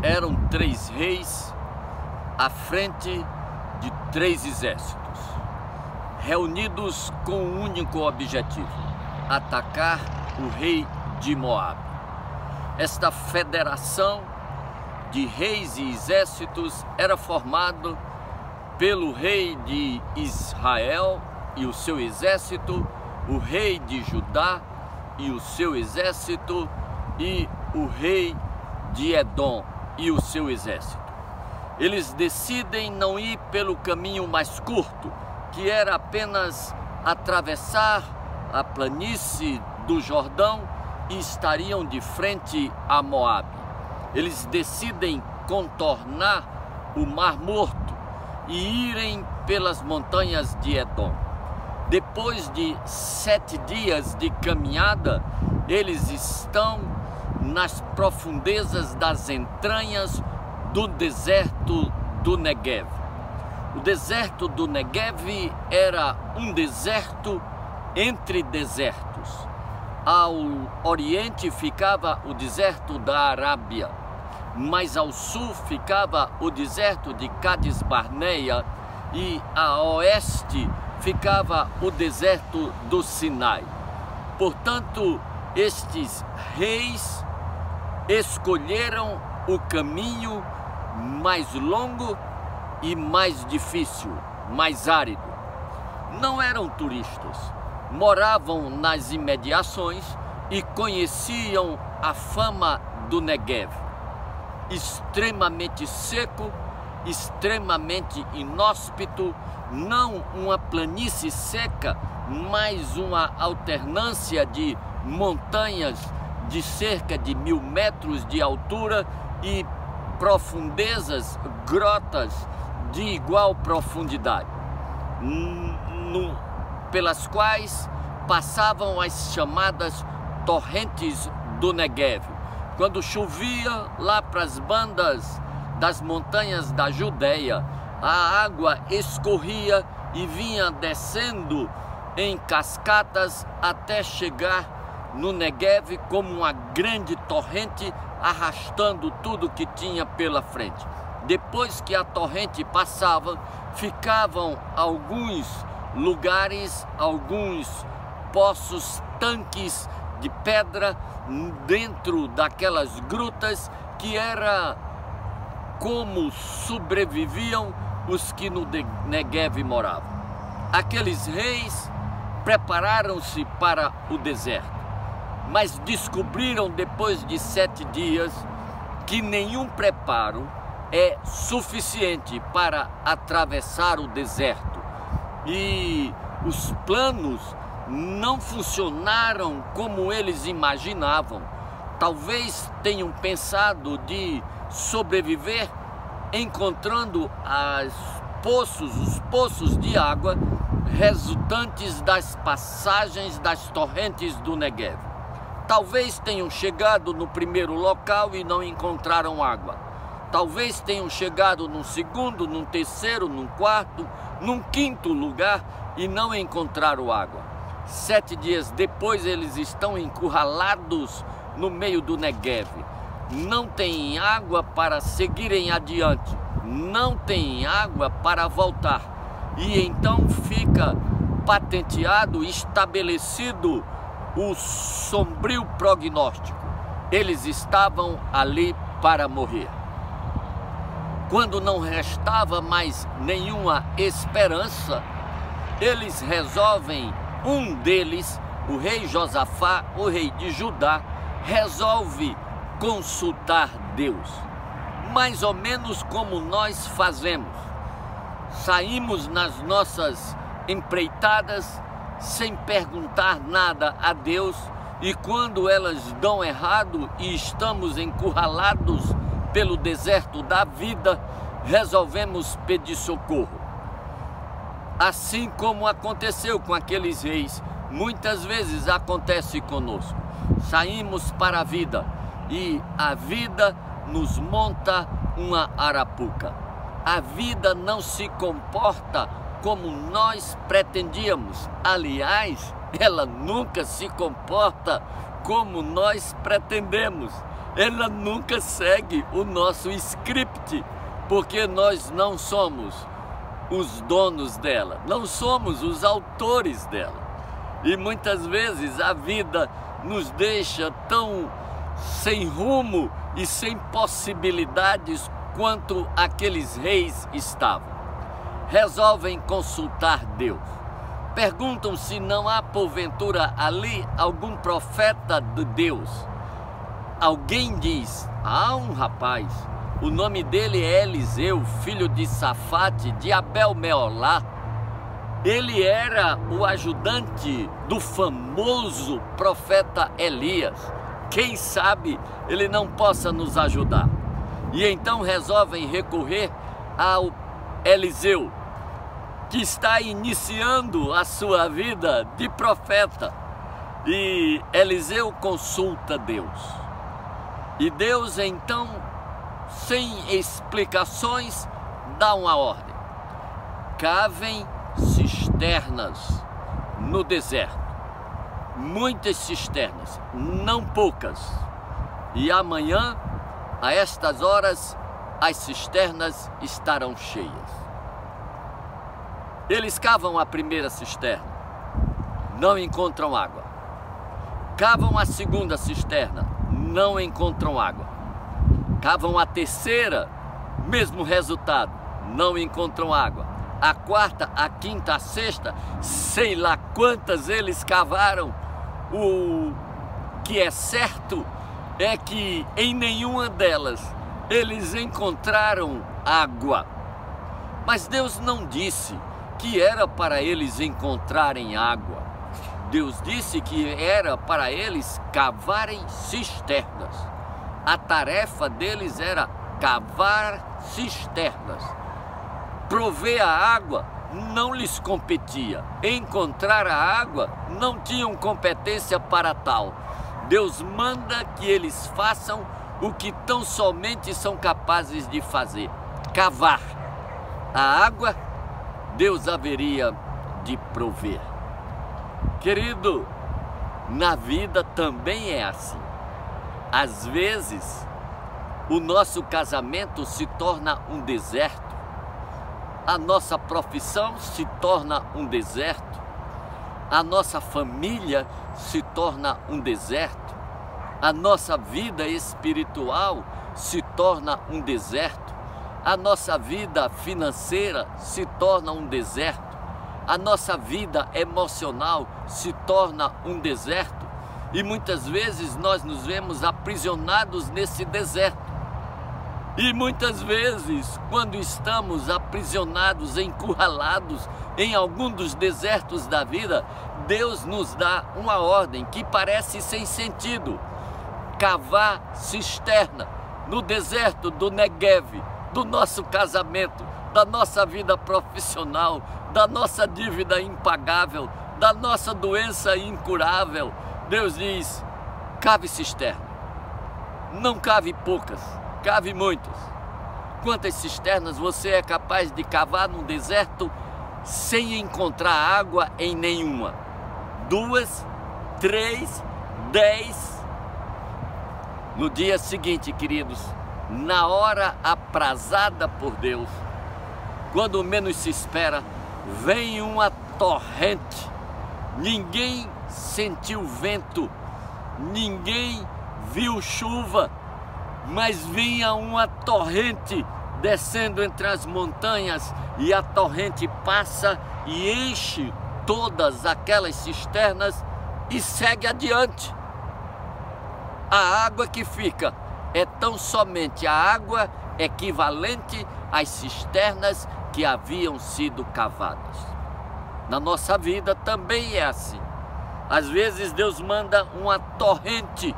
eram 3 reis à frente de 3 exércitos, reunidos com um único objetivo: atacar o rei de Moabe. Esta federação de reis e exércitos era formada pelo rei de Israel e o seu exército, o rei de Judá e o seu exército, e o rei de Edom e o seu exército. Eles decidem não ir pelo caminho mais curto, que era apenas atravessar a planície do Jordão, e estariam de frente a Moabe. Eles decidem contornar o Mar Morto e irem pelas montanhas de Edom. Depois de 7 dias de caminhada, eles estão nas profundezas das entranhas do deserto do Negev. O deserto do Negev era um deserto entre desertos. Ao oriente ficava o deserto da Arábia, mas ao sul ficava o deserto de Cades Barneia, e a oeste ficava o deserto do Sinai. Portanto, estes reis escolheram o caminho mais longo e mais difícil, mais árido. Não eram turistas, moravam nas imediações e conheciam a fama do Negev. Extremamente seco, extremamente inóspito, não uma planície seca, mas uma alternância de montanhas de cerca de 1000 metros de altura e profundezas, grotas de igual profundidade, pelas quais passavam as chamadas torrentes do Negev. Quando chovia lá para as bandas das montanhas da Judeia, a água escorria e vinha descendo em cascatas até chegar no Negev como uma grande torrente, arrastando tudo que tinha pela frente. Depois que a torrente passava, ficavam alguns lugares, alguns poços, tanques de pedra dentro daquelas grutas, que era como sobreviviam os que no Negev moravam. Aqueles reis prepararam-se para o deserto, mas descobriram depois de 7 dias que nenhum preparo é suficiente para atravessar o deserto, e os planos não funcionaram como eles imaginavam. Talvez tenham pensado de sobreviver encontrando os poços de água resultantes das passagens das torrentes do Negev. Talvez tenham chegado no primeiro local e não encontraram água. Talvez tenham chegado num segundo, num terceiro, num quarto, num quinto lugar e não encontraram água. 7 dias depois eles estão encurralados no meio do Negev. Não tem água para seguirem adiante, não tem água para voltar. E então fica patenteado, estabelecido o sombrio prognóstico: eles estavam ali para morrer. Quando não restava mais nenhuma esperança, eles resolvem, um deles, o rei Josafá, o rei de Judá, resolve consultar Deus, mais ou menos como nós fazemos. Saímos nas nossas empreitadas sem perguntar nada a Deus, e quando elas dão errado e estamos encurralados pelo deserto da vida, resolvemos pedir socorro. Assim como aconteceu com aqueles reis, muitas vezes acontece conosco. Saímos para a vida e a vida nos monta uma arapuca. A vida não se comporta como nós pretendíamos. Aliás, ela nunca se comporta como nós pretendemos. ela nunca segue o nosso script, porque nós não somos os donos dela, não somos os autores dela. E muitas vezes a vida nos deixa tão sem rumo e sem possibilidades quanto aqueles reis estavam. Resolvem consultar Deus. Perguntam se não há porventura ali algum profeta de Deus. Alguém diz: há um rapaz, o nome dele é Eliseu, filho de Safate, de Abel-Meolá. Ele era o ajudante do famoso profeta Elias. Quem sabe ele não possa nos ajudar. E então resolvem recorrer ao Eliseu, que está iniciando a sua vida de profeta. E Eliseu consulta Deus. E Deus então, sem explicações, dá uma ordem: cavem cisternas no deserto. Muitas cisternas, não poucas. E amanhã, a estas horas, as cisternas estarão cheias. Eles cavam a primeira cisterna, não encontram água. Cavam a segunda cisterna, não encontram água. Cavam a terceira, mesmo resultado, não encontram água. A quarta, a quinta, a sexta, sei lá quantas eles cavaram. O que é certo é que em nenhuma delas eles encontraram água. Mas Deus não disse que era para eles encontrarem água. Deus disse que era para eles cavarem cisternas. A tarefa deles era cavar cisternas. Prover a água não lhes competia. Encontrar a água não tinham competência para tal. Deus manda que eles façam o que tão somente são capazes de fazer: cavar. A água Deus haveria de prover. Querido, na vida também é assim. Às vezes, o nosso casamento se torna um deserto. A nossa profissão se torna um deserto. A nossa família se torna um deserto. A nossa vida espiritual se torna um deserto. A nossa vida financeira se torna um deserto. A nossa vida emocional se torna um deserto. E muitas vezes nós nos vemos aprisionados nesse deserto. E muitas vezes, quando estamos aprisionados, encurralados em algum dos desertos da vida, Deus nos dá uma ordem que parece sem sentido: cavar cisterna no deserto do Negev, do nosso casamento, da nossa vida profissional, da nossa dívida impagável, da nossa doença incurável. Deus diz: cave cisterna. Não cave poucas, cave muitas. Quantas cisternas você é capaz de cavar num deserto sem encontrar água em nenhuma? 2, 3, 10. No dia seguinte, queridos, na hora aprazada por Deus, quando menos se espera, vem uma torrente. Ninguém sentiu vento, ninguém viu chuva, mas vinha uma torrente descendo entre as montanhas, e a torrente passa e enche todas aquelas cisternas e segue adiante. A água que fica é tão somente a água equivalente às cisternas que haviam sido cavadas. Na nossa vida também é assim. Às vezes Deus manda uma torrente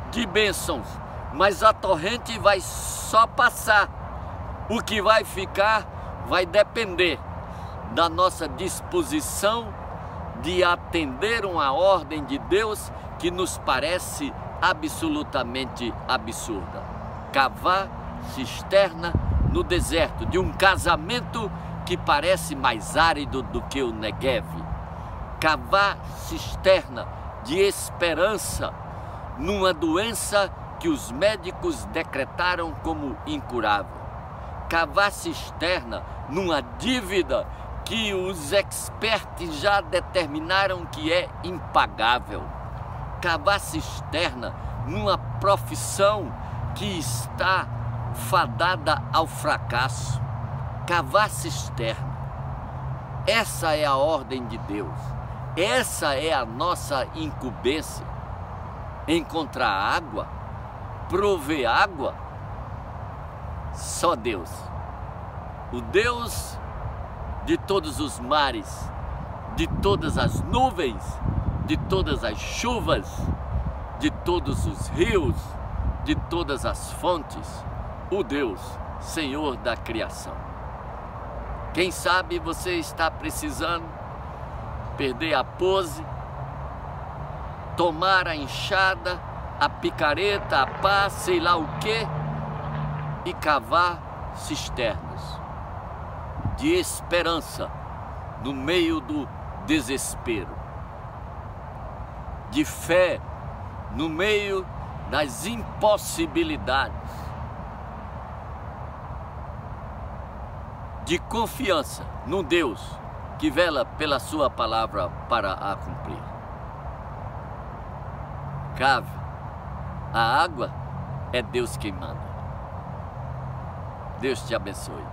de bênçãos, mas a torrente vai só passar. O que vai ficar vai depender da nossa disposição de atender uma ordem de Deus que nos parece absolutamente absurda: cavar cisterna no deserto de um casamento que parece mais árido do que o Negev. Cavar cisterna de esperança numa doença que os médicos decretaram como incurável. Cavar cisterna numa dívida que os experts já determinaram que é impagável. Cavar cisterna numa profissão que está fadada ao fracasso. Cavar cisterna. Essa é a ordem de Deus. Essa é a nossa incumbência. Encontrar água, prover água, só Deus. O Deus de todos os mares, de todas as nuvens, de todas as chuvas, de todos os rios, de todas as fontes, o Deus, Senhor da criação. Quem sabe você está precisando perder a pose, tomar a enxada, a picareta, a pá, sei lá o quê, e cavar cisternas de esperança no meio do desespero, de fé no meio das impossibilidades, de confiança no Deus que vela pela sua palavra para a cumprir. Cave. A água é Deus quem manda. Deus te abençoe.